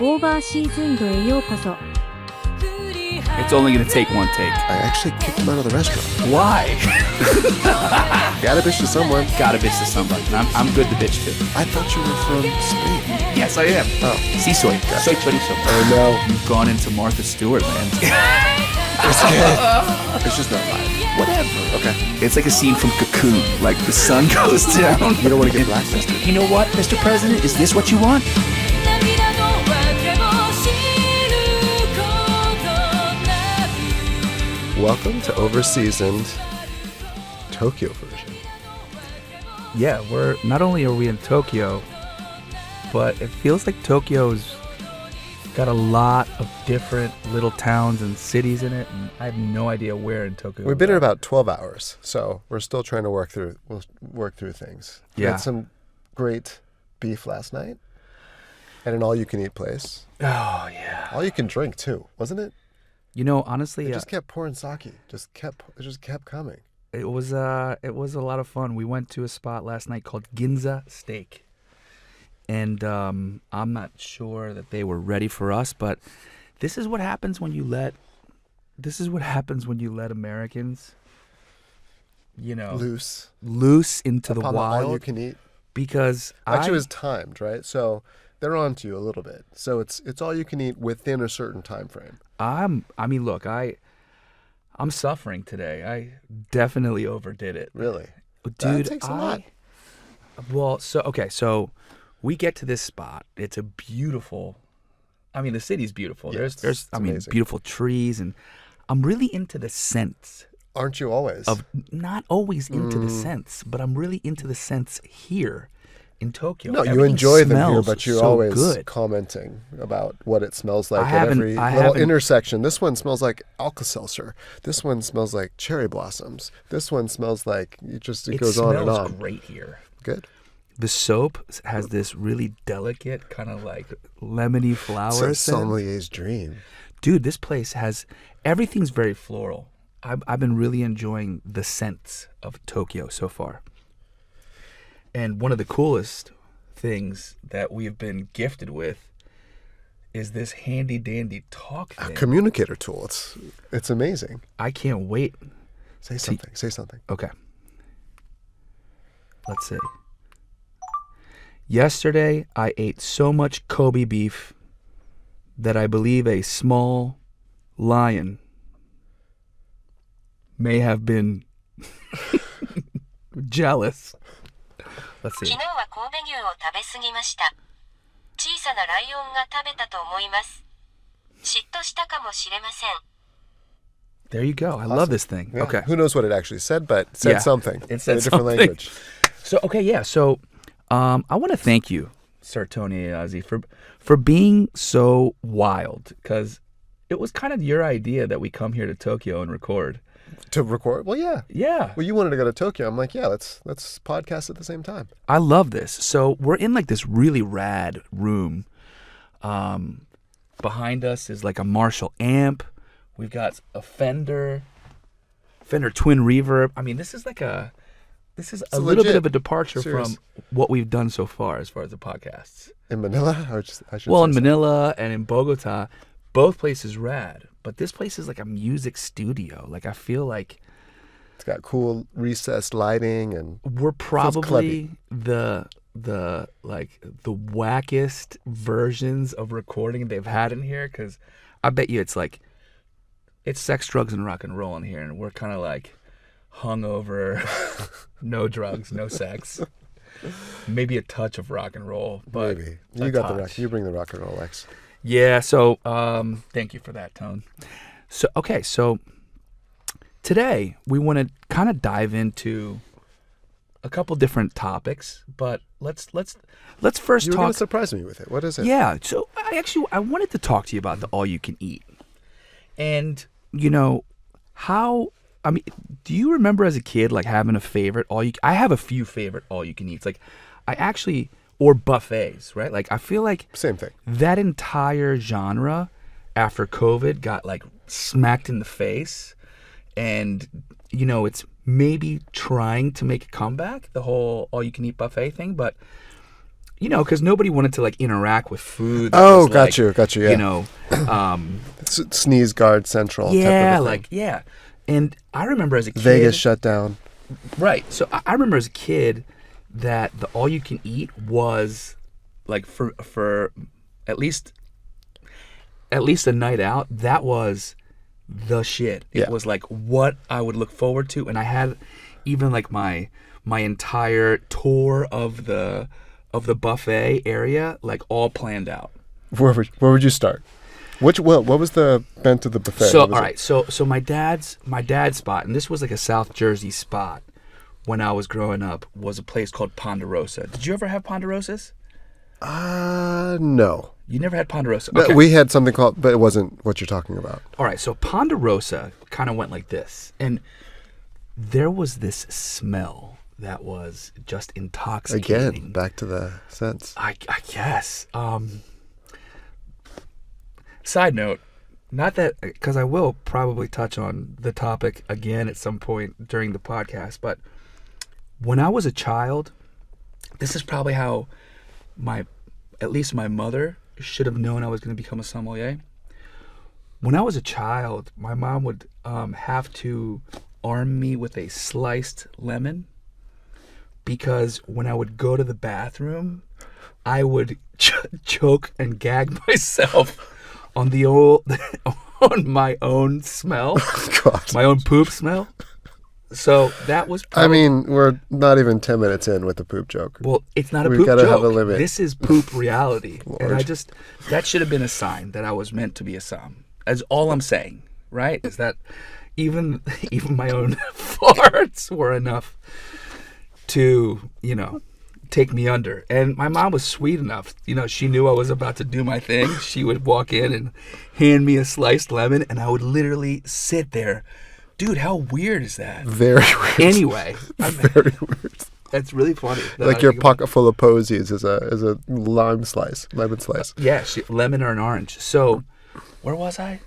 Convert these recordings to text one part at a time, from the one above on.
オーバーシーズンドへようこそ。 It's only going to take one take. I actually kicked him out of the restaurant. Why? Gotta bitch to someone. Gotta bitch to somebody. And I'm good to bitch to. I thought you were from Spain. Yes, I am. Oh. Sí soy. Soy chorizo. Oh, no. You've gone into Martha Stewart land. It's just not live. Whatever. Okay. It's like a scene from Cocoon. Like the sun goes down. You don't want to get blacklisted. You know what, Mr. President? Is this what you want? Welcome to Overseasoned Tokyo version. Yeah, not only are we in Tokyo, but it feels like Tokyo's got a lot of different little towns and cities in it, and I have no idea where in Tokyo. We've been here about 12 hours, so we're still trying to work through things. We Yeah. had some great beef last night at an all-you-can-eat place. Oh yeah. All you can drink too, wasn't it? You know, honestly, It just kept pouring sake. It just kept coming. it was a lot of fun. We went to a spot last night called Ginza Steak, and I'm not sure that they were ready for us, but this is what happens when you let Americans, you know, loose into the Upon wild. all you can eat. Because Actually, it was timed, right? So they're on to you a little bit. So it's all you can eat within a certain time frame. I'm suffering today. I definitely overdid it. Really? Dude, that takes a lot. Well, so we get to this spot. It's a beautiful, the city's beautiful. Yeah, there's amazing. beautiful trees, and I'm really into the scents Aren't you always? of, not always into the scents, but I'm really into the scents here in Tokyo. No, you Everything enjoy them here, smells but you're so always good. commenting about what it smells like I at haven't- every I little haven't- intersection. This one smells like Alka-Seltzer. This one smells like cherry blossoms. This one smells like it goes on and smells on. great here. Good. The soap has this really delicate kind of like lemony flower It's a scent. sommelier's dream. Dude, this place has everything's very floral. I've been really enjoying the scents of Tokyo so far. And one of the coolest things that we have been gifted with is this handy dandy talk A thing. communicator tool. It's amazing. I can't wait. Say something. Say something. Okay. Let's see. Yesterday, I ate so much Kobe beef that I believe a small lion may have been jealous. Let's see. 昨日は神戸牛を食べ過ぎました。小さなライオンが食べたと思います。嫉妬したかもしれません。 There you go. I love this thing. Yeah. Okay. Who knows what it actually said, but it said Yeah, something it said in a different something. language. So, okay, yeah. So, I want to thank you, Sir Tony Ayazi, for being so wild, because it was kind of your idea that we come here to Tokyo and record. To record? Well, yeah. Yeah. Well, you wanted to go to Tokyo. I'm like, yeah, let's podcast at the same time. I love this. So we're in like this really rad room. Behind us is like a Marshall amp. We've got a Fender twin reverb. This is a little bit legit. of a departure Serious. from what we've done so far as the podcasts. In Manila? I should Well, say in so. Manila and in Bogota, both places rad. But this place is like a music studio. Like I feel like It's got cool recessed lighting and we're probably the wackest versions of recording they've had in here, because I bet you it's sex, drugs, and rock and roll in here, and we're kind of like hungover, no drugs, no sex, maybe a touch of rock and roll, but maybe a you got the touch. rock. You bring the rock and roll, Lex. Yeah. So thank you for that, Tone. So today we want to kind of dive into a couple different topics, but let's first You were going talk. to surprise me with it. What is it? Yeah, so I wanted to talk to you about the all you can eat, and do you remember as a kid like having a favorite I have a few favorite all you can eats, like or buffets, right? Like I feel like Same thing. that entire genre after COVID got like smacked in the face, and it's maybe trying to make a comeback, the whole all you can eat buffet thing, but you know, because nobody wanted to like interact with food. That Oh, was, like, got you. Yeah. You know, Sneeze Guard Central. yeah, type of a thing. like yeah. And I remember as a kid, Vegas shut down. right? So I remember as a kid that the all you can eat was like for at least a night out. That was the shit. It Yeah. was like what I would look forward to, and I had even like my entire tour of the buffet area like all planned out. Where would you start? What was the bent of the buffet? So What was all it? right, so my dad's spot, and this was like a South Jersey spot when I was growing up, was a place called Ponderosa. Did you ever have Ponderosas? No. You never had Ponderosa. No, Okay. we had something called, but it wasn't what you're talking about. All right, so Ponderosa kind of went like this, and there was this smell that was just intoxicating. Again, back to the scents. I guess. Side note, not that, because I will probably touch on the topic again at some point during the podcast, but when I was a child, this is probably how at least my mother should have known I was going to become a sommelier. When I was a child, my mom would have to arm me with a sliced lemon, because when I would go to the bathroom, I would choke and gag myself on on my own smell, God. my own poop smell. So that was I mean, we're not even 10 minutes in with the poop joke. well, it's not a We've poop gotta joke. have a limit. This is poop reality. And Lord. that should have been a sign that I was meant to be a som. As all I'm saying, right? Is that even my own farts were enough to, you know, take me under. And my mom was sweet enough. You know, she knew I was about to do my thing. She would walk in and hand me a sliced lemon, and I would literally sit there. Dude, how weird is that? Very weird. Anyway, Very weird. that's really funny. that Like I your think about- pocket full of posies is a lemon slice. Yeah, lemon or an orange. So, where was I?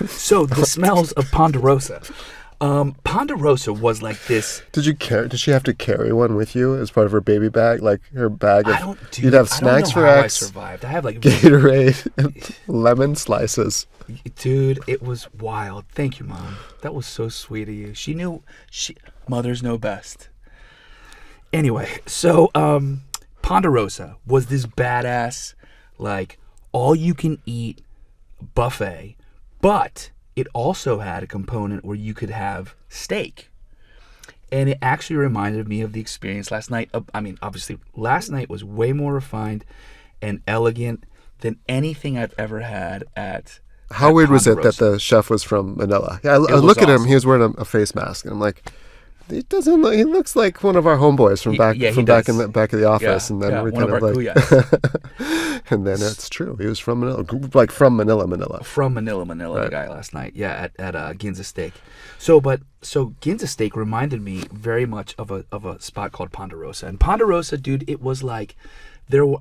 So the smells of Ponderosa. Ponderosa was like this. Did she have to carry one with you as part of her baby bag? Like her bag of, I don't do. you'd have I snacks don't know for how I X, survived. I have like, Gatorade, and lemon slices. dude, it was wild. Thank you, Mom. That was so sweet of you. She knew. Mothers know best. Anyway, so Ponderosa was this badass, like all you can eat buffet, but it also had a component where you could have steak. And it actually reminded me of the experience last night. I mean, obviously, last night was way more refined and elegant than anything I've ever had at How weird was it that Ponderosa. the chef was from Manila? Yeah, I was look at him. awesome. He was wearing a face mask, and I'm like, he doesn't. He looks like one of our homeboys from He- back yeah, he from back does. in the back of the office. And then yeah, we one kind of of our like, kuyas. and then it's true. He was from Manila, like from Manila. From Manila, the Right. guy last night. Yeah, at Ginza Steak. So Ginza Steak reminded me very much of a spot called Ponderosa. And Ponderosa, dude, it was like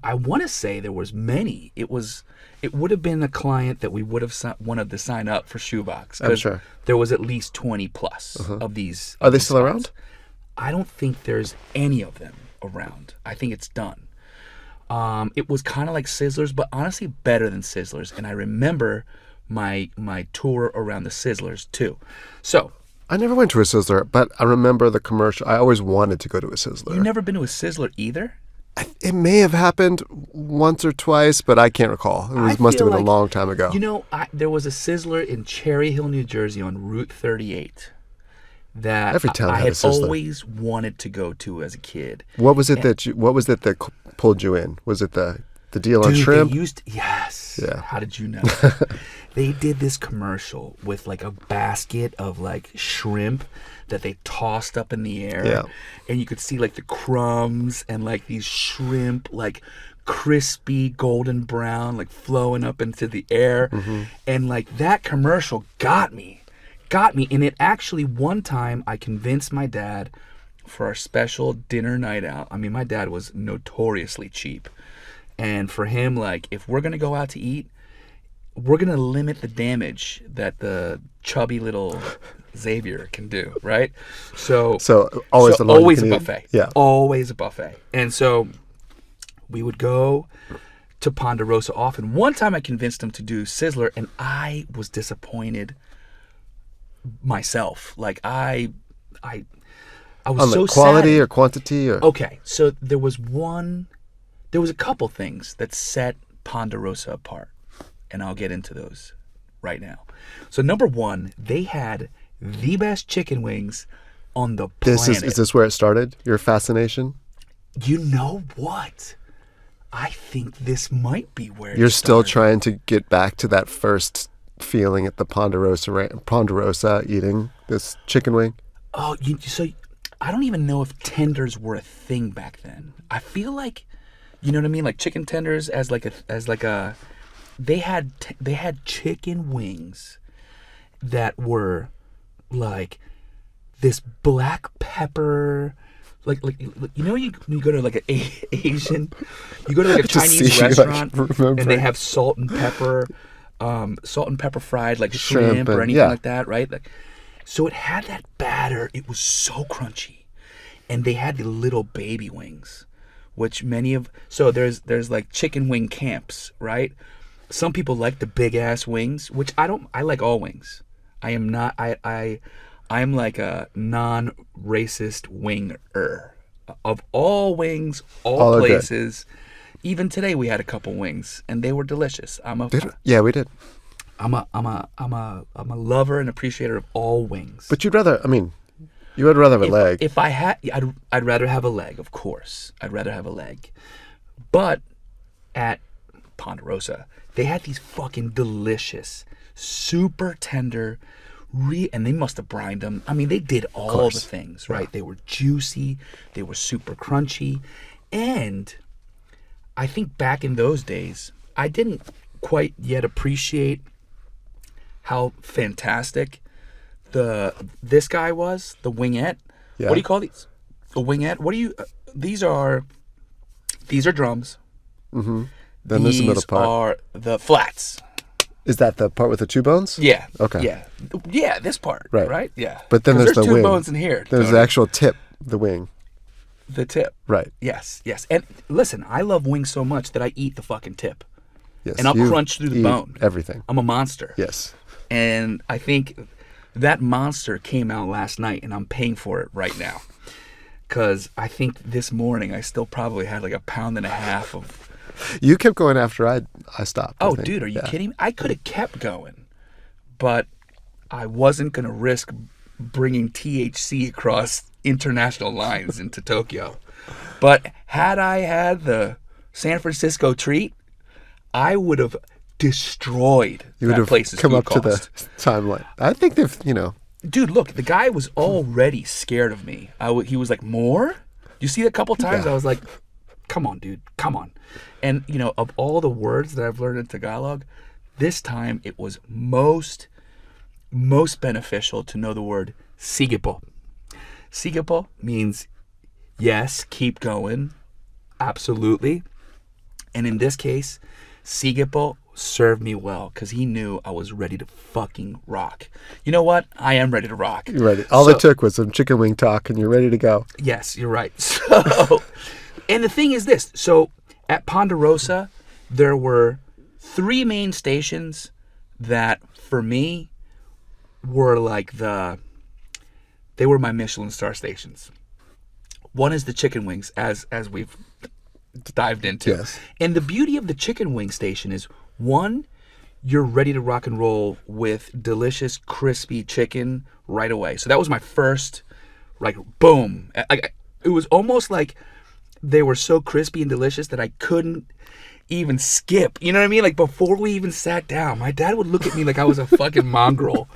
I want to say there was many. It would have been a client that we would have wanted to sign up for Shoebox. I'm 'cause sure. There was at least 20 plus of these. Are of they these still spots. around? I don't think there's any of them around. I think it's done. It was kind of like Sizzlers, but honestly better than Sizzlers. And I remember my tour around the Sizzlers too. So I never went to a Sizzler, but I remember the commercial. I always wanted to go to a Sizzler. you've never been to a Sizzler either? It may have happened once or twice, but I can't recall. It must have feel been like- a long time ago. You know, there was a Sizzler in Cherry Hill, New Jersey on Route 38 that Every town I had a had Sizzler. always wanted to go to as a kid. What was it that pulled you in? Was it the deal on Dude, shrimp? they used yes. Yeah. How did you know? They did this commercial with like a basket of like shrimp that they tossed up in the air. Yeah. And you could see like the crumbs and like these shrimp like crispy golden brown like flowing up into the air. And like that commercial got me. And it actually one time I convinced my dad for our special dinner night out. I mean, my dad was notoriously cheap. And for him, like, if we're going to go out to eat, we're going to limit the damage that the chubby little Xavier can do, right? So always the one you always a can eat. buffet. Yeah. Always a buffet. And so We would go to Ponderosa often. One time I convinced him to do Sizzler, and I was disappointed myself. Like I was On so the quality sad. or quantity or Okay, so there was a couple things that set Ponderosa apart, and I'll get into those right now. So number one, they had the best chicken wings on the planet. is this where it started? Your fascination? You know what? I think this might be where You're it still started. trying to get back to that first feeling at the Ponderosa eating this chicken wing? Oh, so I don't even know if tenders were a thing back then. I feel like, you know what I mean, like chicken tenders as like a they had chicken wings that were like this black pepper, like you know, you go to like an Asian, you go to like a Just Chinese see, like, restaurant and they remembering. have salt and pepper fried like shrimp or and- anything yeah. like that, right? Like, so it had that batter. It was so crunchy, and they had the little baby wings, which so there's like chicken wing camps, right? Some people like the big ass wings, which I don't. I like all wings. I am not. I'm like a non-racist winger. Of all wings, All are good. places. Even today we had a couple wings and they were delicious. Yeah, we did. I'm a lover and appreciator of all wings. But you would rather have a leg. If I had, I'd rather have a leg, of course. I'd rather have a leg. But at Ponderosa, they had these fucking delicious, super tender, and they must have brined them. I mean, they did all the things, right? They were juicy, they were super crunchy, and I think back in those days, I didn't quite yet appreciate how fantastic this guy was, the wingette. Yeah. What do you call these? A wingette? What do you? These are drums. Then there's the middle These part. are the flats. Is that the part with the two bones? Yeah. Okay. Yeah. This part. Right. Right. Yeah. But then 'Cause there's the two wing. bones in here. There's the Tony. actual tip, the wing. The tip. Right. Yes. And listen, I love wings so much that I eat the fucking tip, Yes. and I'll you crunch through the eat bone. Everything. I'm a monster. Yes. And I think that monster came out last night, and I'm paying for it right now. Because I think this morning I still probably had like a pound and a half of. You kept going after I stopped. I Oh, think. dude, are you Yeah. kidding me? I could have kept going, but I wasn't going to risk bringing THC across international lines into Tokyo. But had I had the San Francisco treat, I would have destroyed You would that have place's come food up to the cost. timeline. I think they've, Dude, look, the guy was already scared of me. He was like, more? You see, a couple times Yeah. I was like, come on, dude, come on. And, of all the words that I've learned in Tagalog, this time it was most beneficial to know the word sige po. Sige po means yes, keep going, absolutely. And in this case, sige po served me well because he knew I was ready to fucking rock. You know what? I am ready to rock. you're ready. All So- it took was some chicken wing talk, and you're ready to go. Yes, you're right. So, and the thing is this. So at Ponderosa, there were 3 main stations that for me were like they were my Michelin star stations. One is the chicken wings, as we've dived into. Yes. And the beauty of the chicken wing station is, one, you're ready to rock and roll with delicious, crispy chicken right away. So that was my first, like, boom. It was almost like they were so crispy and delicious that I couldn't even skip. You know what I mean? Like, before we even sat down, my dad would look at me like I was a fucking mongrel.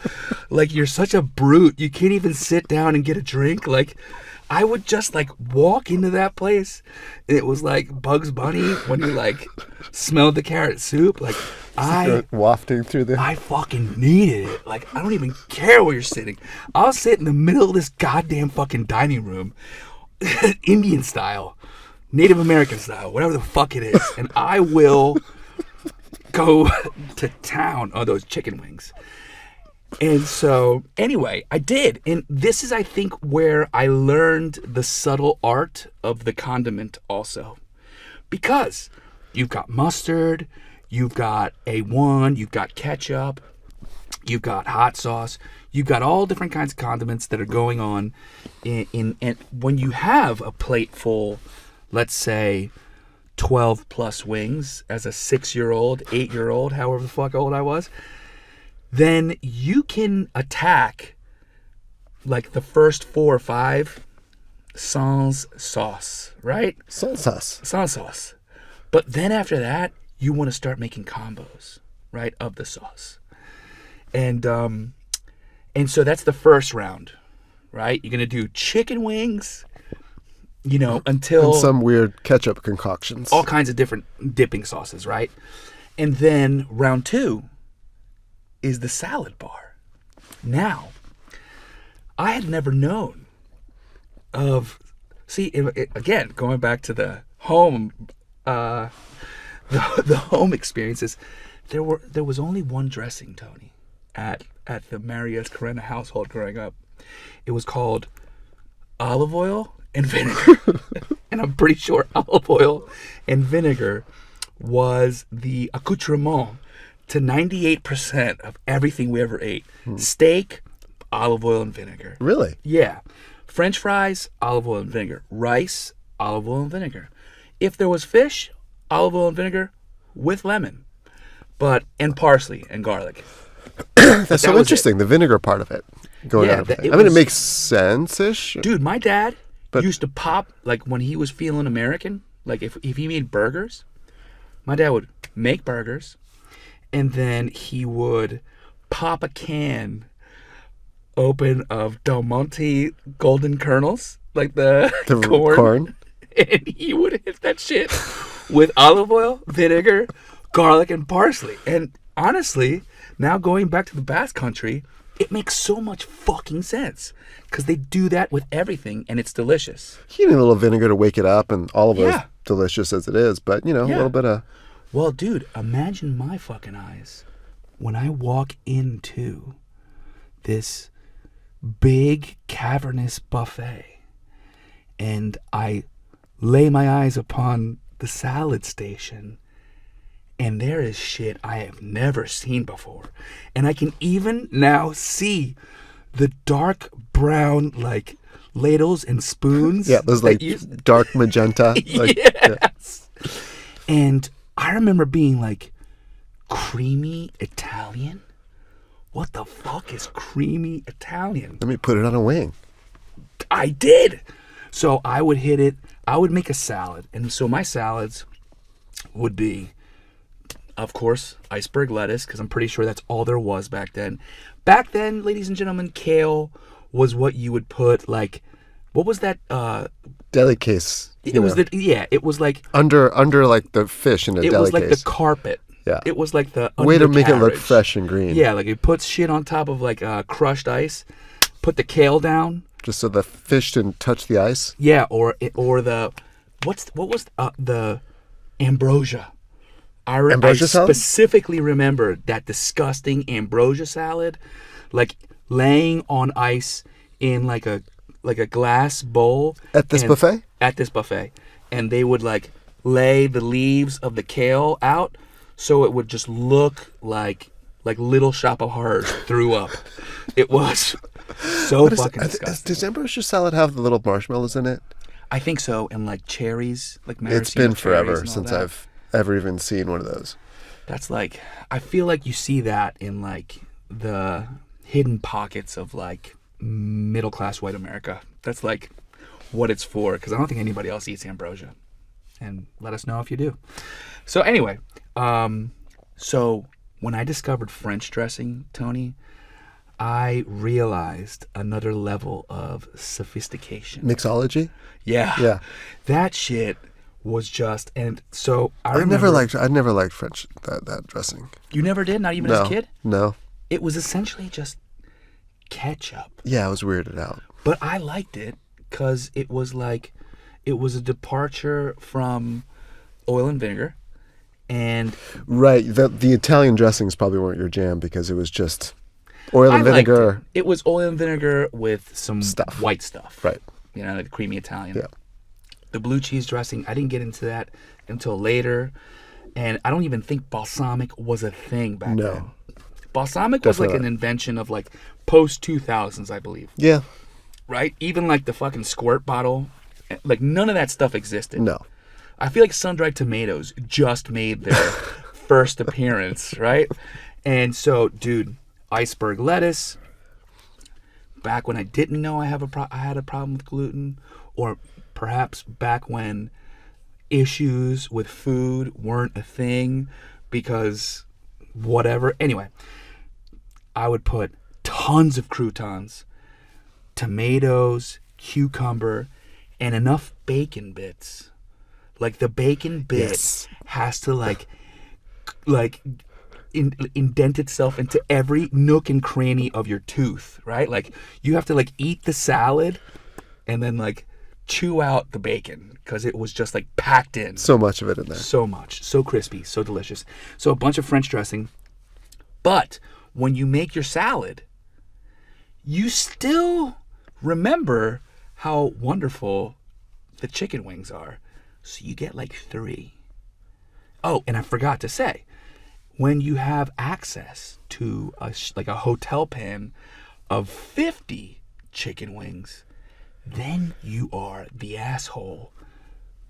Like, you're such a brute. You can't even sit down and get a drink. Like, I would just like walk into that place. It was like Bugs Bunny when you like smelled the carrot soup. Like, Wafting through the. I fucking needed it. Like, I don't even care where you're sitting. I'll sit in the middle of this goddamn fucking dining room, Indian style, Native American style, whatever the fuck it is, and I will go to town on those chicken wings. And so, anyway, I did. And this is, I think, where I learned the subtle art of the condiment also. Because you've got mustard, you've got A1, you've got ketchup, you've got hot sauce, you've got all different kinds of condiments that are going on in when you have a plate full, let's say 12 plus wings as a 6-year-old, 8-year-old, however the fuck old I was, then you can attack like the first 4 or 5 sans sauce, right? Sans sauce. Sans sauce. But then after that, you want to start making combos, right, of the sauce. And so that's the first round, right? You're going to do chicken wings, you know, until... And some weird ketchup concoctions. All kinds of different dipping sauces, right? And then round 2 is the salad bar. Now, I had never known of... See, again, going back to the home... the home experiences, there was only one dressing, Tony, at the Marietta Carrena household growing up. It was called olive oil and vinegar. And I'm pretty sure olive oil and vinegar was the accoutrement to 98% of everything we ever ate. Steak, olive oil and vinegar. Really? Yeah. French fries, olive oil and vinegar. Rice, olive oil and vinegar. If there was fish, olive oil and vinegar with lemon, and parsley and garlic. That's so interesting. The vinegar part of it going out of it. I mean, it makes sense-ish. Dude, my dad used to pop, like when he was feeling American, like if he made burgers, my dad would make burgers, and then he would pop a can open of Del Monte golden kernels, like the corn. And he would hit that shit with olive oil, vinegar, garlic, and parsley. And honestly, now going back to the Basque Country, it makes so much fucking sense. Because they do that with everything, and it's delicious. You need a little vinegar to wake it up, and olive oil is delicious as it is. But, you know, a little bit of... Well, dude, imagine my fucking eyes when I walk into this big, cavernous buffet, and I lay my eyes upon the salad station, and there is shit I have never seen before. And I can even now see the dark brown, like, ladles and spoons. Yeah, those, like, dark magenta. Like, yes. Yeah. And I remember being like, creamy Italian? What the fuck is creamy Italian? Let me put it on a wing. I did. So I would hit it. I would make a salad. And so my salads would be, of course, iceberg lettuce, because I'm pretty sure that's all there was back then. Back then, ladies and gentlemen, kale was what you would put, like, what was that? Deli case. It was it was like under like the fish in a deli case. It was like the carpet. Yeah. It was like the way to make undercarriage. it look fresh and green. Yeah, like it puts shit on top of like crushed ice, put the kale down. Just so the fish didn't touch the ice? Yeah, or the what was the ambrosia? I specifically remember that disgusting ambrosia salad, like laying on ice in like a glass bowl at this buffet. At this buffet, and they would like lay the leaves of the kale out, so it would just look like Little Shop of Horrors threw up. It was so fucking disgusting. Does ambrosia salad have the little marshmallows in it? I think so, and like cherries, like maraschino. It's been forever since I've ever even seen one of those. That's like, I feel like you see that in like the hidden pockets of like middle class white America. That's like what it's for, because I don't think anybody else eats ambrosia. And let us know if you do. So anyway, so when I discovered French dressing, Tony, I realized another level of sophistication. Mixology? Yeah. Yeah. That shit was just, and so I never liked French that dressing. You never did? Not even as a kid? No. It was essentially just ketchup. Yeah, I was weirded out. But I liked it because it was a departure from oil and vinegar. And right, the Italian dressings probably weren't your jam because it was just oil and vinegar. It was oil and vinegar with some stuff, white stuff. Right. You know, like creamy Italian. Yeah. The blue cheese dressing, I didn't get into that until later. And I don't even think balsamic was a thing back then. Balsamic was like an invention of like post 2000s, I believe. Yeah. Right? Even like the fucking squirt bottle, like none of that stuff existed. No. I feel like sun-dried tomatoes just made their first appearance, right? And so, dude, iceberg lettuce. Back when I didn't know I had a problem with gluten, or perhaps back when issues with food weren't a thing because whatever. Anyway, I would put tons of croutons, tomatoes, cucumber, and enough bacon bits. Like the bacon bit has to like indent itself into every nook and cranny of your tooth, right? Like you have to like eat the salad and then like chew out the bacon because it was just like packed in. So much of it in there. So much. So crispy. So delicious. So a bunch of French dressing. But when you make your salad, you still remember how wonderful the chicken wings are. So you get like 3. Oh, and I forgot to say, when you have access to like a hotel pan of 50 chicken wings, then you are the asshole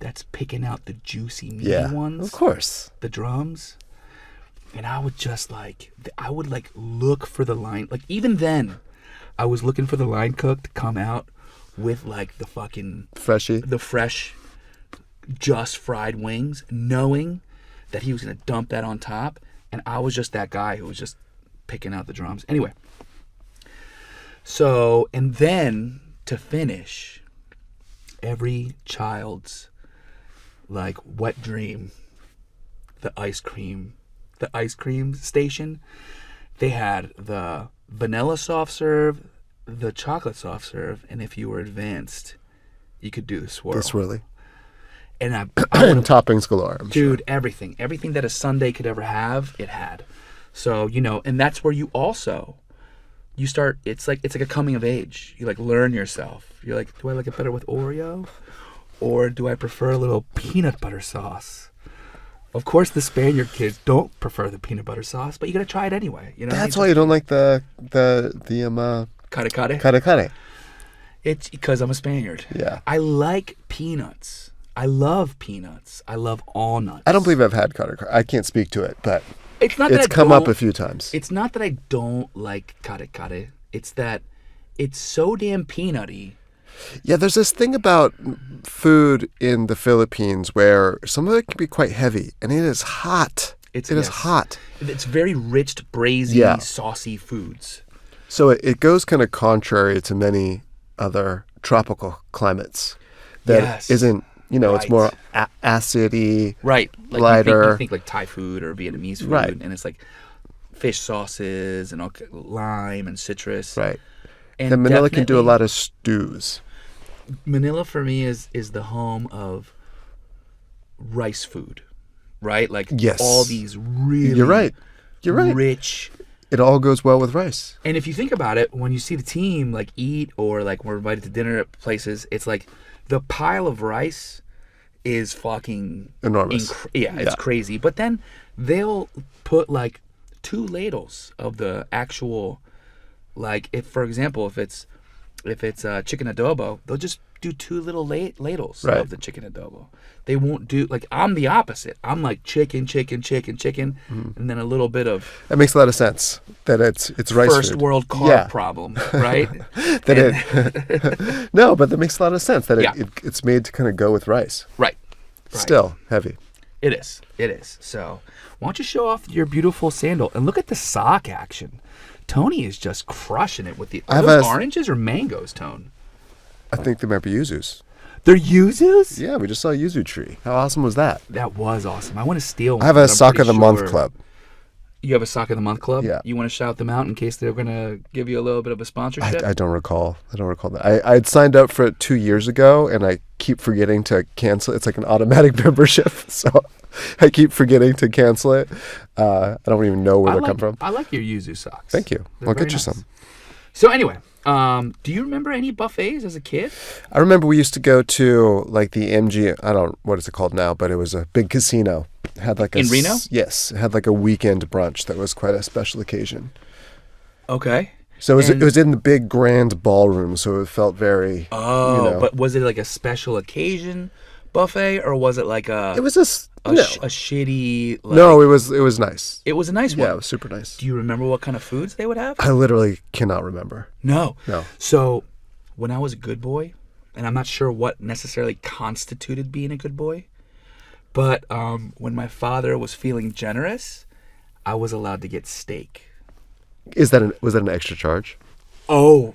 that's picking out the juicy meaty ones. Of course. The drums. And I would just like, look for the line. Like even then, I was looking for the line cook to come out with like the fucking... Freshie. The fresh, just fried wings, knowing that he was going to dump that on top. And I was just that guy who was just picking out the drums. Anyway. So, and then to finish, every child's like wet dream, the ice cream station, they had the vanilla soft serve, the chocolate soft serve, and if you were advanced, you could do the swirl. The swirly. And I And toppings galore, I'm dude, sure. everything that a sundae could ever have, it had. So, you know, and that's where you start, it's like a coming of age. You like learn yourself. You're like, do I like it better with Oreo? Or do I prefer a little peanut butter sauce? Of course, the Spaniard kids don't prefer the peanut butter sauce, but you gotta try it anyway. You know, That's why you don't like the Kare kare. kare kare. It's because I'm a Spaniard. Yeah. I like peanuts. I love peanuts. I love all nuts. I don't believe I've had kare kare. I can't speak to it, but it's not that it's come up a few times. It's not that I don't like kare kare. It's that it's so damn peanutty. Yeah, there's this thing about food in the Philippines where some of it can be quite heavy, and it is hot. It is hot. It's very rich, braisy, saucy foods. So it goes kind of contrary to many other tropical climates. That isn't, you know, it's more acidy, right? Like lighter. You think like Thai food or Vietnamese food, right? And it's like fish sauces and lime and citrus, right? And then Manila can do a lot of stews. Manila for me is the home of rice food, right? Like all these really You're right. Rich. It all goes well with rice. And if you think about it, when you see the team like eat or like we're invited to dinner at places, it's like the pile of rice is fucking enormous. It's crazy. But then they'll put like 2 ladles of the actual, like if for example if it's chicken adobo, they'll just do 2 little ladles of the chicken adobo. They won't do, like, I'm the opposite. I'm like chicken, and then a little bit of... That makes a lot of sense, that it's rice first food. world carb problem, right? No, but that makes a lot of sense, that it's made to kind of go with rice. Right. Still heavy. It is. So, why don't you show off your beautiful sandal? And look at the sock action. Tony is just crushing it with the... Are those oranges or mangoes, Tone? I think they might be yuzus. They're yuzus? Yeah, we just saw a yuzu tree. How awesome was that? That was awesome. I want to steal one. I have a Sock of the Month club. You have a Sock of the Month club? Yeah. You want to shout them out in case they're going to give you a little bit of a sponsorship? I don't recall. that. I'd signed up for it 2 years ago, and I keep forgetting to cancel. It's like an automatic membership, so I keep forgetting to cancel it. I don't even know where they come from. I like your yuzu socks. Thank you. I'll get you some. So anyway, Do you remember any buffets as a kid? I remember we used to go to like the MG. I don't what is it called now, but it was a big casino. It had like In Reno? Yes, it had like a weekend brunch that was quite a special occasion. Okay. So it was in the big grand ballroom, so it felt very. But was it like a special occasion buffet, or was it like It was just a shitty? Like, no, it was nice. It was a nice one. Yeah, it was super nice. Do you remember what kind of foods they would have? I literally cannot remember. No. No. So, when I was a good boy, and I'm not sure what necessarily constituted being a good boy, but when my father was feeling generous, I was allowed to get steak. Was that an extra charge? Oh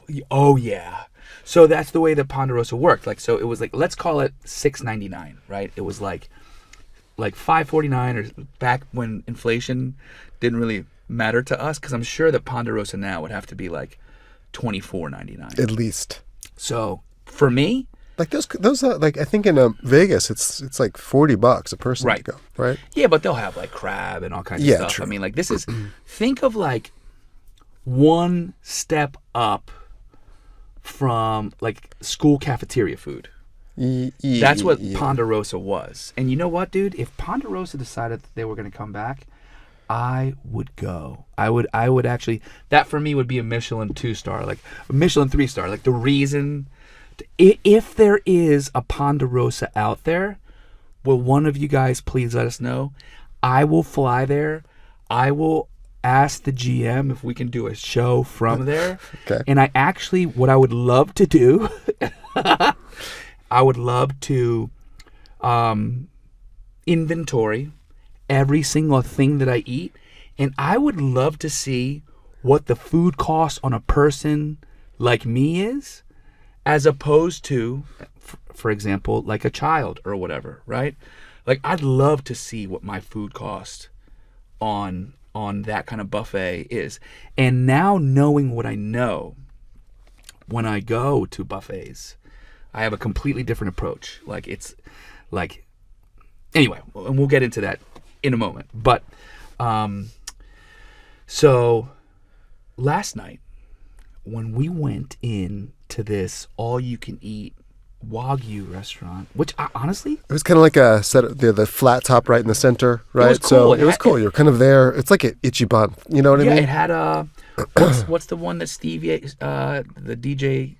yeah. So that's the way the Ponderosa worked. Like, so it was like, let's call it $6.99, right? It was like $5.49, or back when inflation didn't really matter to us, because I'm sure that Ponderosa now would have to be like $24.99 At least. So for me, like those like I think in Vegas it's like $40 a person Right. to go, right? yeah, but they'll have like crab and all kinds of Yeah, stuff. true. I mean, like, this is, think of like one step up from like school cafeteria food. That's what Ponderosa was. And you know what, dude? If Ponderosa decided that they were going to come back, I would go. I would actually, that for me would be a Michelin 2-star, like a Michelin 3-star. Like, the reason, if there is a Ponderosa out there, will one of you guys please let us know? I will fly there. I will ask the GM if we can do a show from there. Okay. And what I would love to do, I would love to inventory every single thing that I eat, and I would love to see what the food cost on a person like me is, as opposed to, for example, like a child or whatever, right? Like, I'd love to see what my food cost on that kind of buffet is. And now, knowing what I know, when I go to buffets, I have a completely different approach. Like, it's like, anyway, and we'll get into that in a moment. But so last night, when we went in to this all-you-can-eat Wagyu restaurant, which I, honestly, It was kind of like a set of the flat top right in the center, right? was cool. So It it was had- cool. You're kind of there. It's like an Ichiban. You know what I yeah, mean? it had what's the one that Stevie, the DJ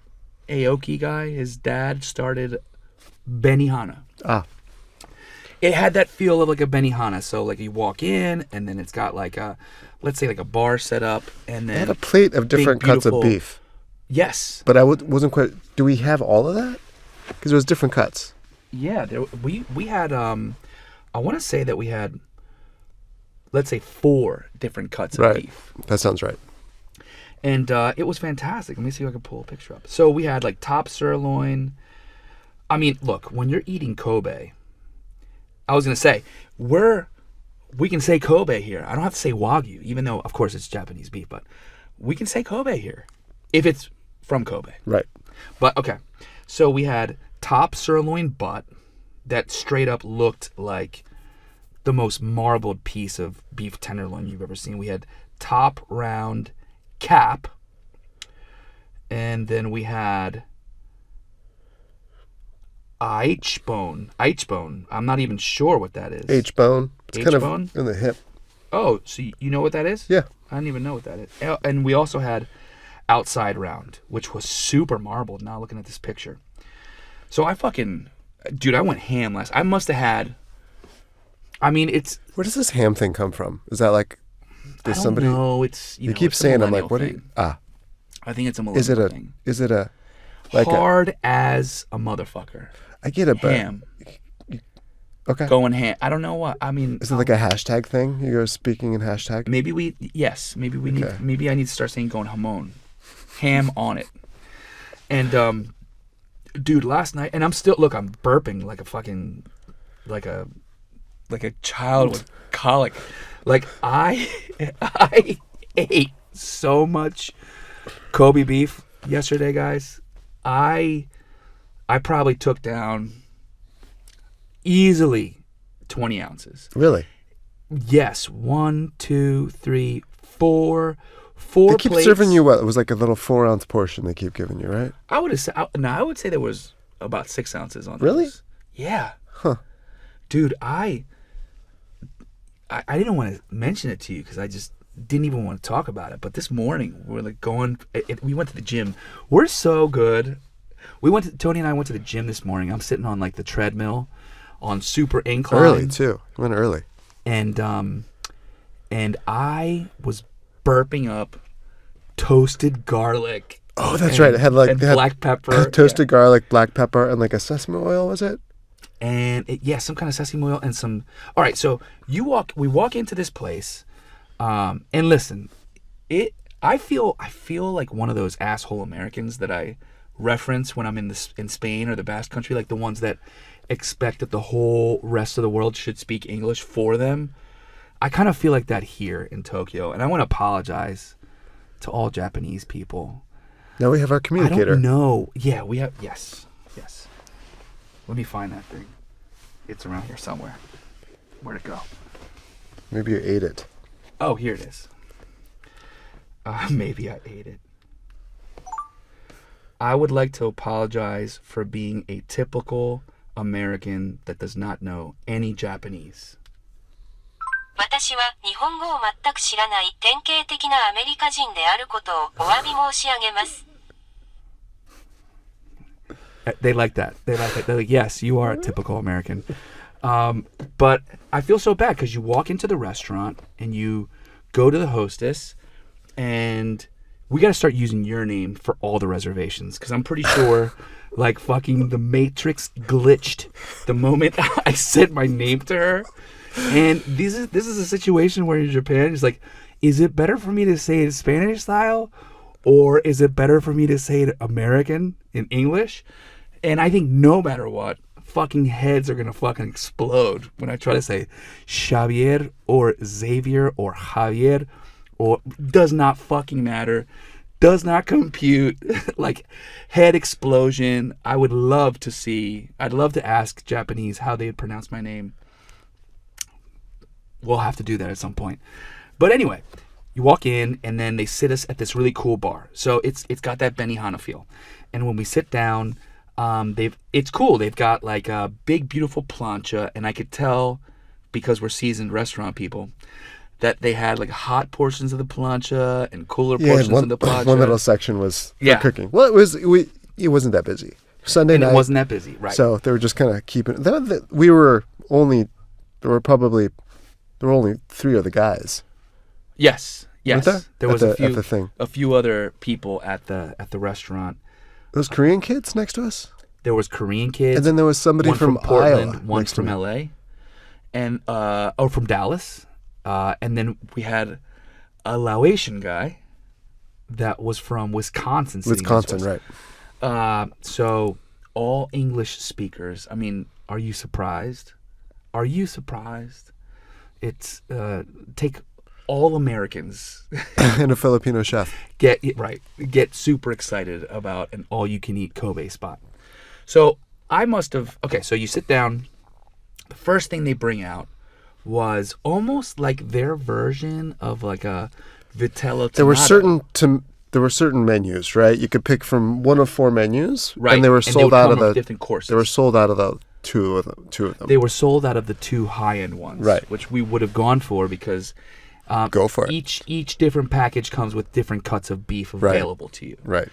Aoki guy, his dad started, Benihana. Ah, It had that feel of like a Benihana. So like, you walk in, and then it's got like a, let's say like a bar set up, and they then had a plate of different cuts of beautiful- beef. Yes. But I wasn't quite. Do we have all of that? Because it was different cuts. Yeah, we had I want to say that we had, let's say, 4 different cuts of Right. beef. That sounds right. And it was fantastic. Let me see if I can pull a picture up. So we had like top sirloin. I mean, look, when you're eating Kobe, I was going to say, we can say Kobe here. I don't have to say Wagyu, even though, of course, it's Japanese beef, but we can say Kobe here if it's from Kobe. Right. But okay, so we had top sirloin butt that straight up looked like the most marbled piece of beef tenderloin you've ever seen. We had top round cap, and then we had H-bone. I'm not even sure what that is. H-bone. It's kind H-bone? of in the hip. Oh, so you know what that is? Yeah. I didn't even know what that is. And we also had outside round, which was super marbled. Now looking at this picture. So I went ham last. I must have had, I mean, it's, Where does this ham thing come from? Is that like, I does don't somebody? know. It's, You keep it's a saying, I'm like, millennial what are you? thing. Ah, I think it's a millennial thing. is it a, like Hard as a motherfucker. I get it, but Ham. okay. Going ham. I don't know what. I mean, Is it like a hashtag thing? You go speaking in hashtag? maybe we Okay. maybe I need to start saying going hamon. Ham on it. And dude, last night, and I'm burping like a fucking, like a child with colic. Like, I ate so much Kobe beef yesterday, guys. I probably took down easily 20 ounces. Really? Yes, 1, 2, 3, 4 4 They keep plates. serving you what? It was like a little 4-ounce portion they keep giving you, right? I would say there was about 6 ounces on Really? those. Yeah. Huh. Dude, I didn't want to mention it to you because I just didn't even want to talk about it. But this morning we're like we went to the gym. We're so good. Tony and I went to the gym this morning. I'm sitting on like the treadmill on super incline. Early too. You went early. And I was burping up toasted garlic. Oh, that's right. It had like black pepper, toasted garlic, black pepper, and like a sesame oil. Was it? And some kind of sesame oil and some. All right, so we walk into this place, and listen, I feel like one of those asshole Americans that I reference when I'm in Spain or the Basque Country, like the ones that expect that the whole rest of the world should speak English for them. I kind of feel like that here in Tokyo, and I want to apologize to all Japanese people. Now we have our communicator. I don't know. Yeah, we have. Yes. Let me find that thing. It's around here somewhere. Where'd it go? Maybe you ate it. Oh, here it is. Maybe I ate it. I would like to apologize for being a typical American that does not know any Japanese. 私は日本語を全く知らない典型的なアメリカ人であることをお詫び申し上げます。 They like that. They're like, yes, you are a typical American. But I feel so bad because you walk into the restaurant and you go to the hostess, and we got to start using your name for all the reservations because I'm pretty sure like fucking the Matrix glitched the moment I said my name to her. And this is a situation where in Japan, it's like, is it better for me to say it Spanish style, or is it better for me to say it American in English? And I think no matter what, fucking heads are gonna fucking explode when I try to say Xavier or Xavier or Javier, or does not fucking matter, does not compute. Like head explosion. I'd love to ask Japanese how they'd pronounce my name. We'll have to do that at some point. But anyway, you walk in and then they sit us at this really cool bar. So it's got that Benihana feel. And when we sit down, it's cool. They've got like a big beautiful plancha, and I could tell because we're seasoned restaurant people that they had like hot portions of the plancha and cooler portions of the plancha. One little section was for cooking. Well, it wasn't that busy. Sunday night. It wasn't that busy, right? So they were just kind of keeping. There were only 3 of the guys. Yes. Weren't there? There was at the thing. a few other people at the restaurant. Those Korean kids next to us? There was Korean kids. And then there was somebody one from Portland, Iowa one from LA, and from Dallas. And then we had a Laotian guy that was from Wisconsin. Right. So all English speakers. I mean, are you surprised? It's take all Americans and a Filipino chef get super excited about an all-you-can-eat Kobe spot. So so you sit down. The first thing they bring out was almost like their version of like a Vitello Tonato. There were certain menus, right? You could pick from one of 4 menus, right? And they were sold out of the different courses. They were sold out of the two of them. They were sold out of the 2 high-end ones, right? Which we would have gone for because go for it. Each different package comes with different cuts of beef available to you, right?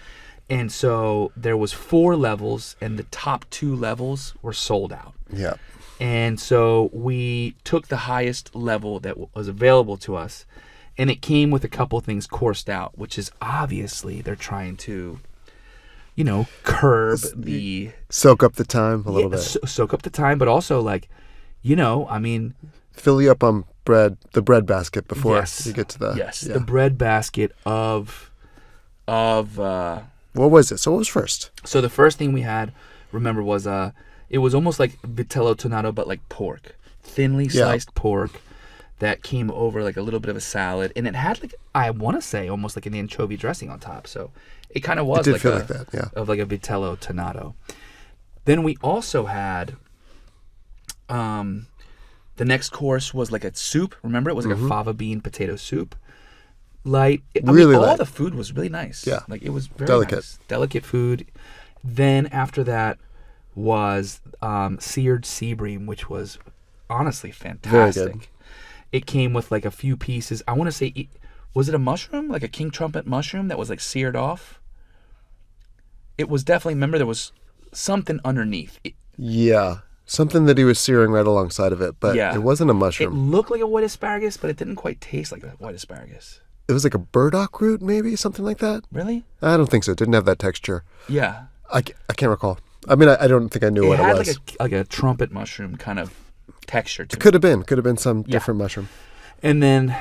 And so there was 4 levels, and the top 2 levels were sold out. Yeah. And so we took the highest level that was available to us, and it came with a couple things coursed out, which is obviously they're trying to, curb the... Soak up the time a little bit. Soak up the time, but also fill you up on bread, the bread basket before you get to the... Yes, the bread basket of... What was it? So what was first? So the first thing we had, remember, was it was almost like Vitello Tonato, but like pork. Thinly sliced pork that came over like a little bit of a salad. And it had like, I want to say, almost like an anchovy dressing on top. So it kind of was like that, yeah. Of like a Vitello Tonato. Then we also had, the next course was like a soup. Remember? It was like a fava bean potato soup. light. Really all light. the food was really nice. Yeah. Like, it was very Delicate. nice. Delicate food. Then after that was seared sea bream, which was honestly fantastic. Very good. It came with like a few pieces. I want to say, was it a mushroom? Like a king trumpet mushroom that was like seared off? It was definitely, remember there was something underneath. Yeah. Something that he was searing right alongside of it, but Yeah. it wasn't a It mushroom. looked like a white asparagus, but it didn't quite taste like a white asparagus. It was like a burdock root, maybe? Something like that? Really? I don't think so. It didn't have that texture. Yeah. I can't recall. I mean, I don't think I knew It what had it was. like a trumpet mushroom kind of texture to it. Could have been some different mushroom. And then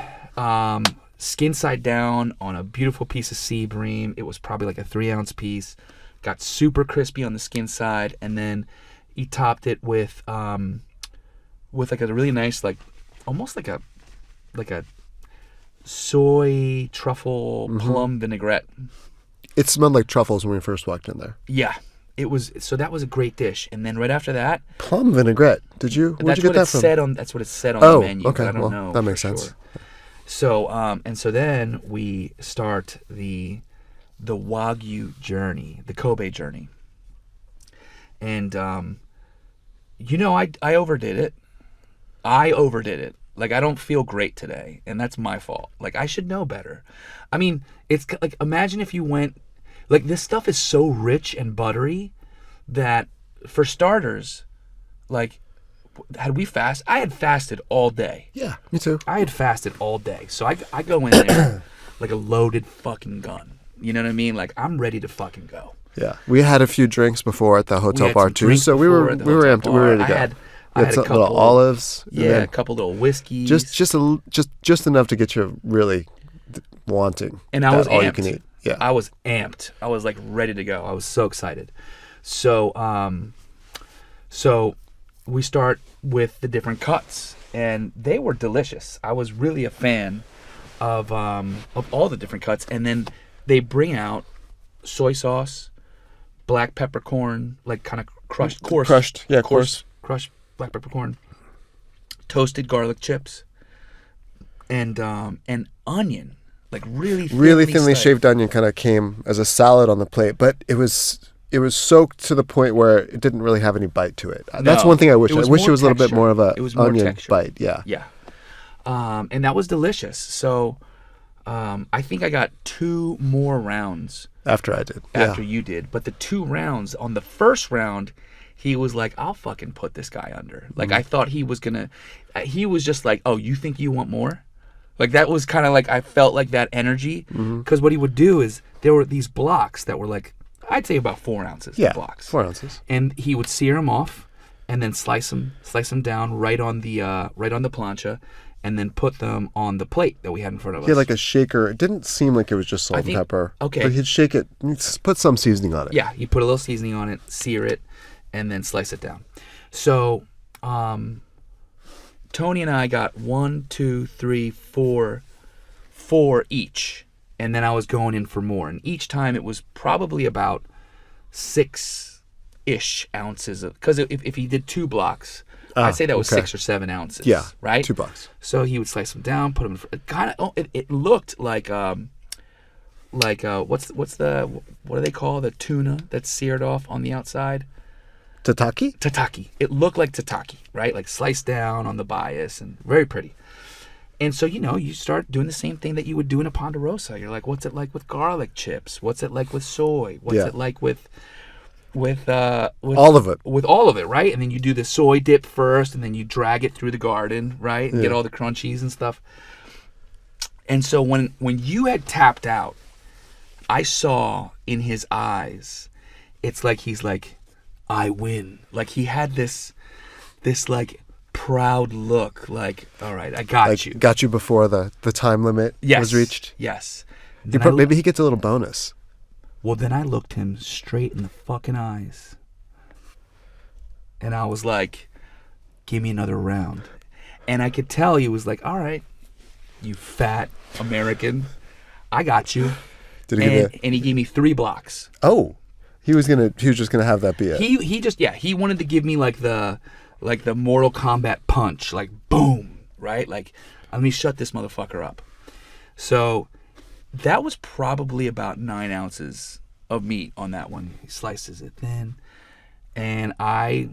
skin side down on a beautiful piece of sea bream. It was probably like a 3-ounce piece. Got super crispy on the skin side, and then he topped it with like a really nice, like almost like a soy truffle plum vinaigrette. It smelled like truffles when we first walked in there. Yeah, it was. So that was a great dish. And then right after that, Plum vinaigrette. Where'd you get that from? That's what it said on Oh, the menu. okay. But I don't Well, know. that makes for sense. sure. So and so then we start the Wagyu journey, the Kobe journey. And I overdid it. Like, I don't feel great today, and that's my fault. Like, I should know better. I mean, it's like, imagine if you went, like, this stuff is so rich and buttery that, for starters, like, had we fast? I had fasted all day. Yeah, me too. I had fasted all day. So I go in there like a loaded fucking gun. You know what I mean? Like, I'm ready to fucking go. Yeah, we had a few drinks before at the We hotel had bar some too, drinks so we before were at the we were hotel amped. We were bar. ready to go. I had a some couple little olives. and Yeah, then a couple little whiskeys. just enough to get you really wanting. And I that was all amped. you can eat. Yeah, I was amped. I was like ready to go. I was so excited. So so we start with the different cuts, and they were delicious. I was really a fan of all the different cuts, and then they bring out soy sauce, black peppercorn, like kind of crushed black peppercorn, toasted garlic chips, and onion, like really thinly shaved onion kind of came as a salad on the plate, but it was soaked to the point where it didn't really have any bite to it. That's No, one thing I wish. it was I wish more it was a little bit texture. more of a It was more onion texture. bite. Yeah. Yeah. And that was delicious. So I think I got 2 more rounds After I did. after you did. But the 2 rounds, on the first round, he was like, I'll fucking put this guy under. Like, I thought he was he was just like, oh, you think you want more? Like, that was kind of like, I felt like that energy. Because what he would do is, there were these blocks that were like, I'd say about 4 ounces Yeah. of blocks. 4 ounces. And he would sear them off, and then slice them down right on the plancha, and then put them on the plate that we had in front of us. He had like a shaker. It didn't seem like it was just salt and think- pepper. okay. But he'd shake it, put some seasoning on it. Yeah, you put a little seasoning on it, sear it, and then slice it down. So, Tony and I got 1, 2, 3, 4 each, and then I was going in for more. And each time it was probably about 6-ish ounces of, because if he did 2 blocks, I'd say that was okay. 6 or 7 ounces. Yeah. right. 2 bucks. So he would slice them down, put them in. It looked like what do they call the tuna that's seared off on the outside? Tataki? Tataki. It looked like tataki, right? Like sliced down on the bias and very pretty. And so, you start doing the same thing that you would do in a ponderosa. You're like, what's it like with garlic chips? What's it like with soy? What's Yeah. it like with All of it. with all of it, right? And then you do the soy dip first, and then you drag it through the garden, right? And get Yeah. all the crunchies and stuff. And so when you had tapped out, I saw in his eyes, it's like he's like, I win. Like, he had this like proud look, like, all right, I got you. Got you before the time limit was reached. Yes. Maybe he gets a little bonus. Well, then I looked him straight in the fucking eyes. And I was like, give me another round. And I could tell he was like, all right, you fat American, I got you. Did he give And he gave me 3 blocks. Oh, he was just gonna have that be it. He wanted to give me like the Mortal Kombat punch, like boom, right? Like, let me shut this motherfucker up. So that was probably about 9 ounces of meat on that one. He slices it thin, and I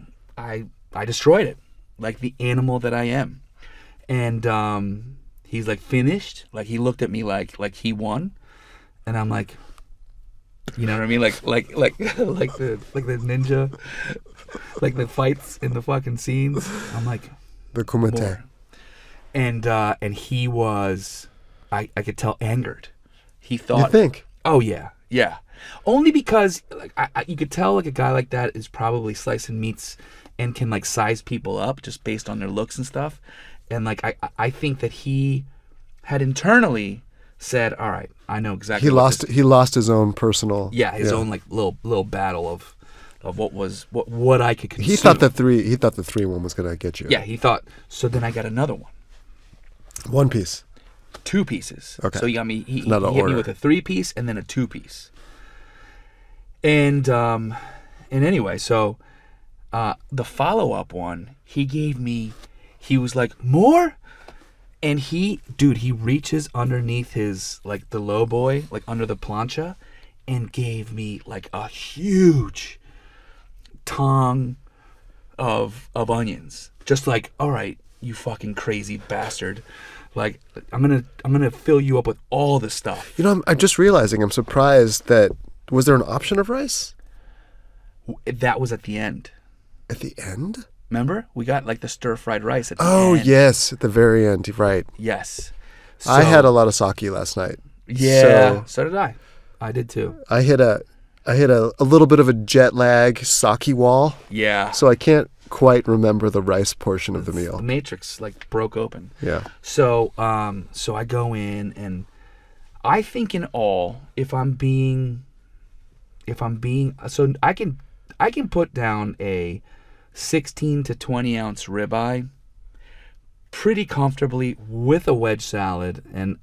destroyed it like the animal that I am. And he's like, finished? Like, he looked at me like he won, and I'm like, you know what I mean? Like the ninja, like the fights in the fucking scenes. I'm like, The kumite. more. And he was, I could tell, angered. He thought, You think? oh yeah, only because like you could tell like a guy like that is probably slicing meats and can like size people up just based on their looks and stuff. And like I think that he had internally said, all right, I know exactly He lost his own personal. his own like little battle of what I could consume. He thought the 3-1 was gonna get you. Yeah, he thought. So then I got another one. 1 piece. 2 pieces. Okay. So he got me. He Not hit an me order. with a 3-piece and then a 2-piece. And anyway, so the follow-up one, he gave me. He was like, more, and he reaches underneath his like the low boy, like under the plancha, and gave me like a huge tong of onions. Just like, all right, you fucking crazy bastard. Like, I'm gonna fill you up with all the stuff. You know, I'm just realizing. I'm surprised that was there an option of rice That was at the end. at the end? Remember? We got like the stir-fried rice at the Oh end. yes, at the very end. You're right. Yes. I So- had a lot of sake last night. Yeah. So did I. I did too. I hit a little bit of a jet lag sake wall, Yeah. so I can't quite remember the rice portion of the The meal. matrix like broke open. Yeah. So I go in, and I think in all, if I'm being so I can put down a 16 to 20 ounce ribeye pretty comfortably with a wedge salad. And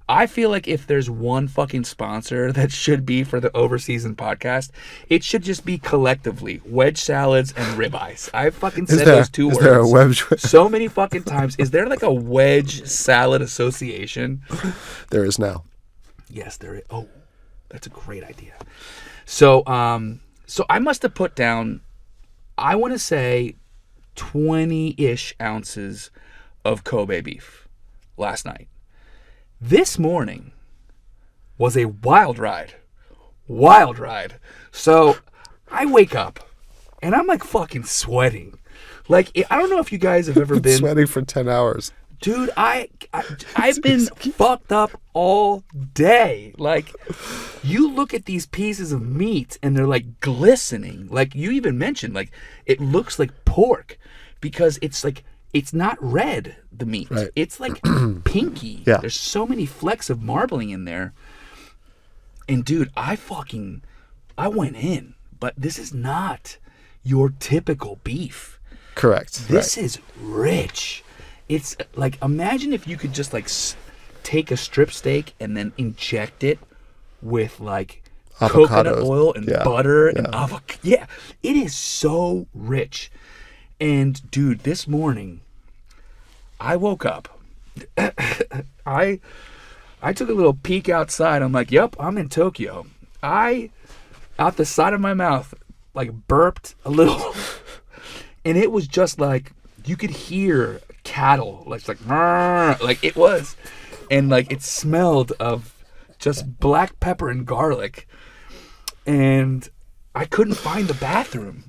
I feel like if there's one fucking sponsor that should be for the Overseasoned podcast, it should just be collectively wedge salads and ribeyes. I fucking said those 2 words Is there a wedge? so many fucking times. Is there like a wedge salad association? There is now. Yes, there is. Oh, that's a great idea. So I must have put down, I want to say 20-ish ounces of Kobe beef last night. This morning was a wild ride. So I wake up and I'm like fucking sweating. Like, I don't know if you guys have ever been Sweating for 10 hours. Dude, I've been fucked up all day. Like, you look at these pieces of meat and they're like glistening. Like you even mentioned, like it looks like pork because it's like it's not red, the meat. Right. It's like pinky. Yeah. There's so many flecks of marbling in there. And dude, I went in, but this is not your typical beef. Correct. This is rich. It's like, imagine if you could just like take a strip steak and then inject it with like coconut Avocados. oil and Yeah. butter and Yeah. avocado. Yeah, it is so rich. And dude, this morning I woke up. I took a little peek outside. I'm like, yep, I'm in Tokyo. Out the side of my mouth, like burped a little. And it was just like, you could hear cattle, like it was. And like it smelled of just black pepper and garlic. And I couldn't find the bathroom.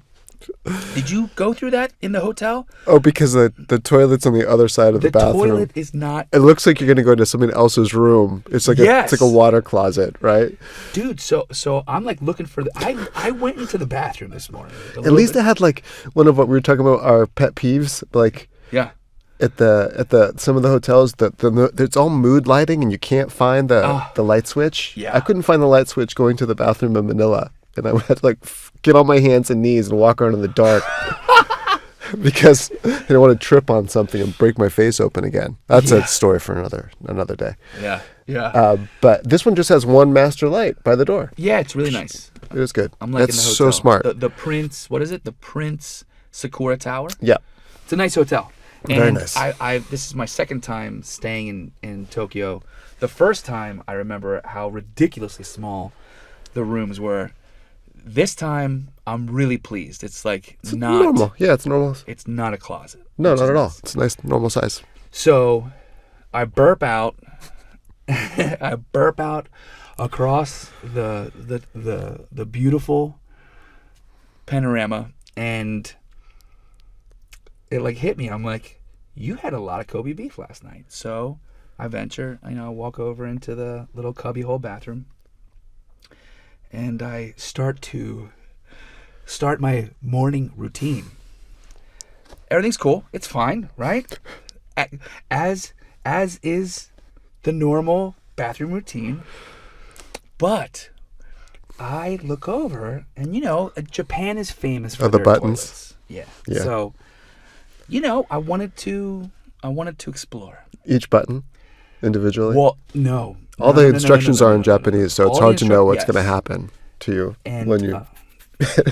Did you go through that in the hotel? Oh, because the toilet's on the other side of the bathroom. Toilet is not... It looks like you're going to go into somebody else's room. It's like Yes. it's like a water closet, right? Dude, so I'm like looking for I went into the bathroom this morning. At least it had like one of what we were talking about, our pet peeves, like Yeah. at the some of the hotels it's all mood lighting and you can't find the light switch. Yeah. I couldn't find the light switch going to the bathroom in Manila, and I had to like get on my hands and knees and walk around in the dark because I didn't want to trip on something and break my face open again. That's Yeah. a story for another day. Yeah. Yeah. But this one just has one master light by the door. Yeah, it's really nice. It was good. I'm liking That's the hotel. so smart. The Prince, what is it? The Prince Sakura Tower? Yeah. It's a nice hotel. And Very nice. This is my second time staying in Tokyo. the first time I remember how ridiculously small the rooms were. This time I'm really pleased. It's like It's not normal. Yeah, it's normal. It's not a closet. No, which not is at all. nice. It's a nice normal size. So I burp out. I burp out across the beautiful panorama, and it like hit me. I'm like, you had a lot of Kobe beef last night. So I venture, I walk over into the little cubbyhole bathroom, and I start my morning routine. Everything's cool. It's fine, right? As is the normal bathroom routine. But I look over, and Japan is famous for the their buttons. toilets. Yeah. Yeah. So, I wanted to explore. Each button individually. Well, no. All the instructions are in Japanese, so it's All hard the to know what's yes. going to happen to you And, when you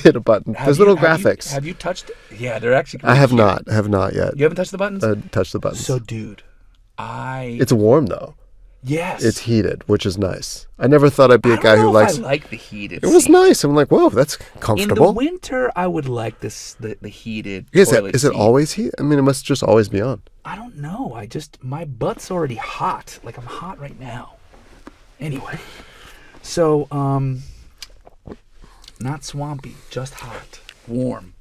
hit a button. There's little graphics. Have you touched it? Yeah, they're actually. I have cute. not. I have not yet. You haven't touched the buttons? Touch the buttons. So, dude, It's warm though. yes. It's heated, which is nice. I never thought I'd be a guy who likes. I like the heated. It was seat. nice. I'm like, whoa, that's In the comfortable. winter, I would like the heated. Is toilet it seat. always heat? I mean, it must just always be on. I don't know. My butt's already hot. Like, I'm hot right now. Anyway, so not swampy, just hot, warm.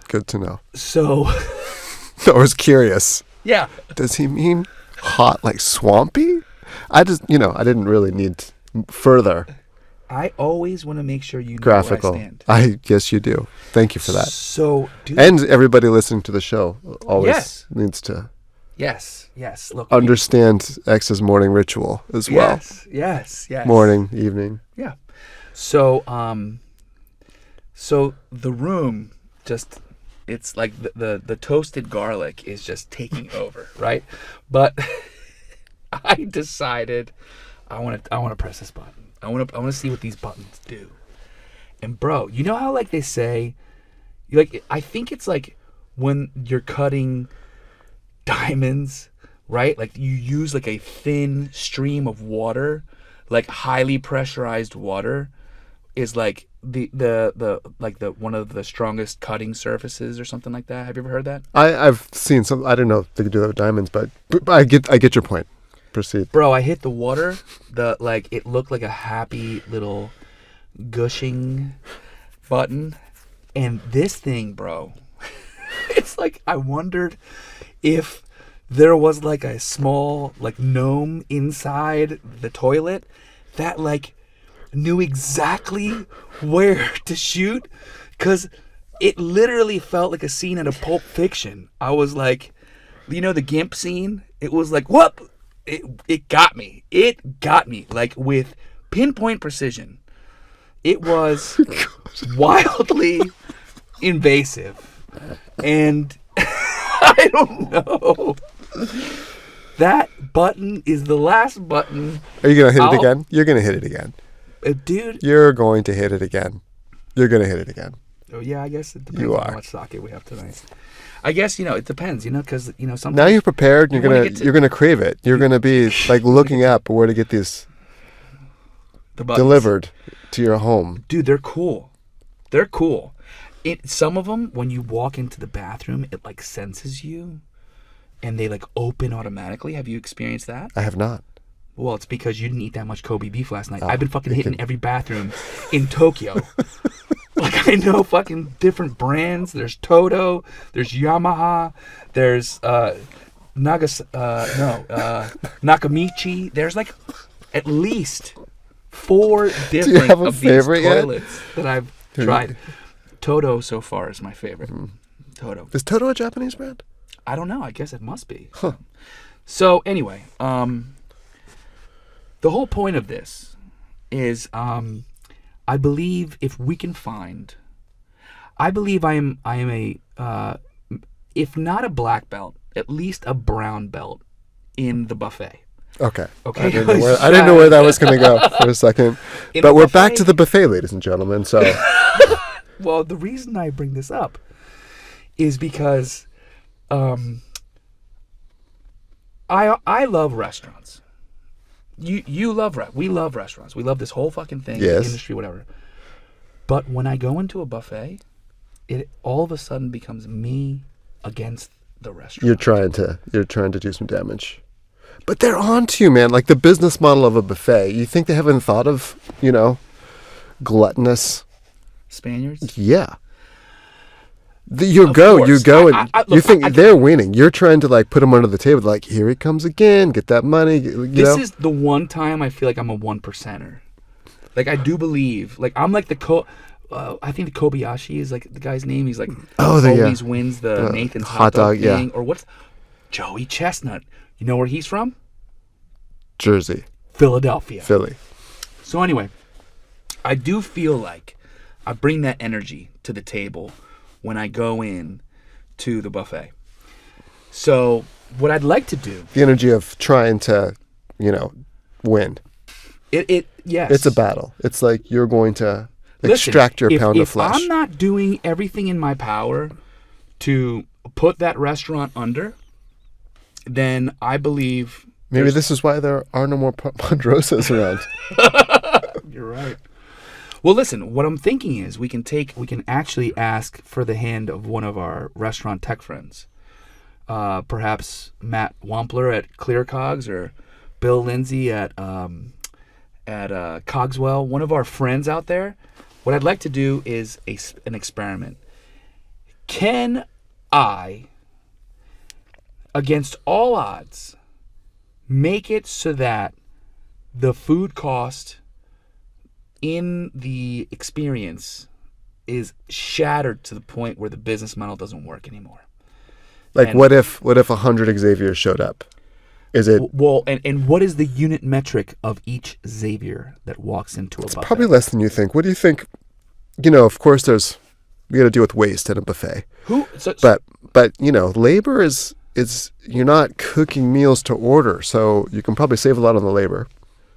Good to know. So I was curious. yeah. Does he mean hot like swampy? I just, I didn't really need further I always want to make sure you know graphical. where I stand. Yes, you do. Thank you for that. So, dude. And everybody listening to the show always Yes. needs to yes. Look. understand X's morning ritual as well. Yes. Morning, evening. Yeah. So, so the room just, it's like the toasted garlic is just taking over, right? But I decided I want to press this button. I want to see what these buttons do. And bro, you know how like they say, like I think it's like when you're cutting diamonds, right? Like you use like a thin stream of water, like highly pressurized water is like the one of the strongest cutting surfaces or something like that. Have you ever heard that? I've seen some. I don't know if they could do that with diamonds, but I get your point. Proceed. Bro, I hit the water. It looked like a happy little gushing button. And this thing, bro, it's like I wondered if there was like a small like gnome inside the toilet that like knew exactly where to shoot, because it literally felt like a scene out of Pulp Fiction. I was like, the Gimp scene? It was like, what? It got me. It got me, like, with pinpoint precision. It was wildly invasive. And I don't know. That button is the last button. Are you going to hit it again? You're going to hit it again. Dude. You're going to hit it again. You're going to hit it again. Oh, yeah, I guess it depends You on are. how much sake we have tonight. I guess, it depends, because, sometimes... Now you're prepared. You're gonna crave it. You're gonna be like looking up where to get these the buttons. delivered to your home. Dude, they're cool. They're cool. Some of them, when you walk into the bathroom, it like senses you, and they like open automatically. Have you experienced that? I have not. Well, it's because you didn't eat that much Kobe beef last night. I've been fucking hitting every bathroom in Tokyo. Like, I know fucking different brands. There's Toto. There's Yamaha. There's Nakamichi. There's like at least 4 different have a of these favorite yet? toilets that I've tried. Toto so far is my favorite. Toto. Is Toto a Japanese brand? I don't know. I guess it must be. Huh. So anyway, the whole point of this is, I believe if we can find, I believe I am a, if not a black belt, at least a brown belt in the buffet. Okay. Okay. I didn't know where that was going to go for a second. In But the we're back buffet- to the buffet, ladies and gentlemen. So Well, the reason I bring this up is because I love restaurants. You love we love restaurants. We love this whole fucking thing, Yes. industry, whatever. But when I go into a buffet, it all of a sudden becomes me against the restaurant. You're trying to do some damage. But they're on to you, man. Like the business model of a buffet. You think they haven't thought of, gluttonous? Spaniards? Yeah. You go, and you think they're winning. You're trying to like put them under the table. Like, here he comes again. Get that money. This is the one time I feel like I'm a 1%er. Like I do believe. Like I'm like I think the Kobayashi is like the guy's name. He's like always wins the Nathan's hot dog thing. Yeah. Or what's Joey Chestnut? You know where he's from? Jersey. Philadelphia. Philly. So anyway, I do feel like I bring that energy to the table when I go in to the buffet. So what I'd like to do, The energy of trying to, win. yes. It's a battle. It's like you're going to extract your pound of flesh. If I'm not doing everything in my power to put that restaurant under, then I believe Maybe this is why there are no more Ponderosas around. You're right. Well, listen, what I'm thinking is we can actually ask for the hand of one of our restaurant tech friends. Perhaps Matt Wampler at Clear Cogs or Bill Lindsay at Cogswell, one of our friends out there. What I'd like to do is an experiment. Can I, against all odds, make it so that the food cost in the experience is shattered to the point where the business model doesn't work anymore? Like, what if 100 Xavier showed up? Is it and what is the unit metric of each Xavier that walks into a buffet? probably less than you think? What do you think? Of course, we got to deal with waste at a buffet. But labor is you're not cooking meals to order, so you can probably save a lot on the labor.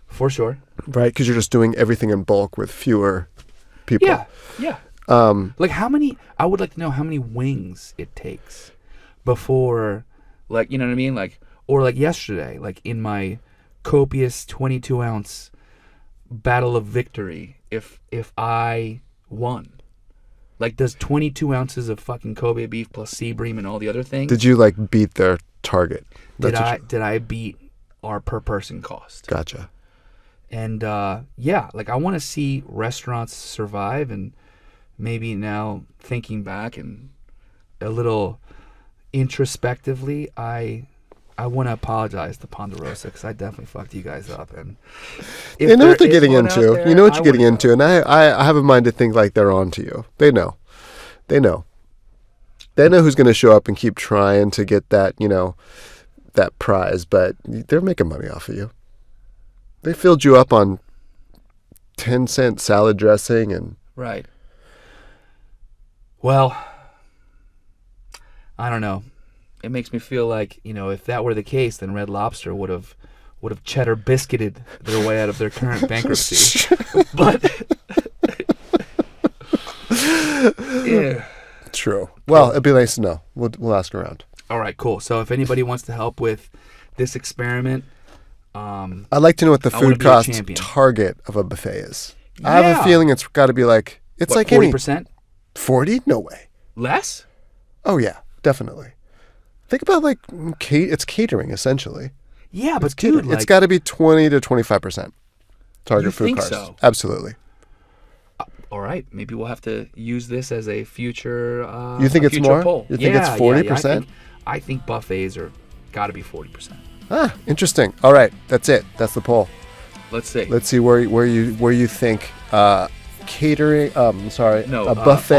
For sure. Right, because you're just doing everything in bulk with fewer people. Yeah. Like I would like to know how many wings it takes before, like, you know what I mean? Like, or like yesterday, like in my copious 22-ounce battle of victory, if I won. Like, does 22 ounces of fucking Kobe beef plus sea bream and all the other things? Did you like beat their target? Did I beat our per person cost? Gotcha. And like I want to see restaurants survive, and maybe now thinking back and a little introspectively, I want to apologize to Ponderosa because I definitely fucked you guys up. And they know what they're getting into. You know what you're getting into, and I have a mind to think like they're on to you. They know. They know who's going to show up and keep trying to get that, that prize, but they're making money off of you. They filled you up on 10-cent salad dressing and... Right. Well, I don't know. It makes me feel like, if that were the case, then Red Lobster would have cheddar biscuited their way out of their current bankruptcy. But yeah. True. Well, it'd be nice to know. We'll ask around. All right, cool. So if anybody wants to help with this experiment, I'd like to know what the food cost target of a buffet is. Yeah. I have a feeling it's got to be like 40%. 40? No way. Less? Oh yeah, definitely. Think about it's catering essentially. Yeah, but dude, it's got to be 20 to 25% target food cost. So? Absolutely. All right, maybe we'll have to use this as a future. You think it's more? Poll. You think it's 40%? Yeah, I think buffets are got to be 40%. Ah, interesting. All right, that's it. That's the poll. Let's see. Let's see where you think catering. A buffet.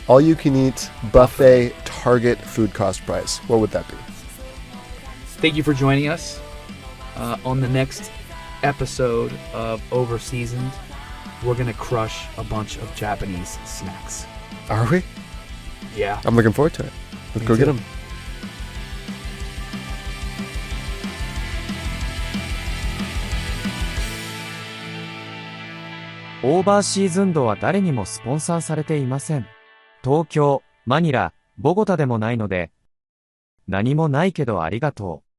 All you can eat buffet target food cost price. What would that be? Thank you for joining us on the next episode of Overseasoned. We're gonna crush a bunch of Japanese snacks. Are we? Yeah. I'm looking forward to it. Let's go get them. オーバーシーズンドは誰にもスポンサーされていません。東京、マニラ、ボゴタでもないので、何もないけどありがとう。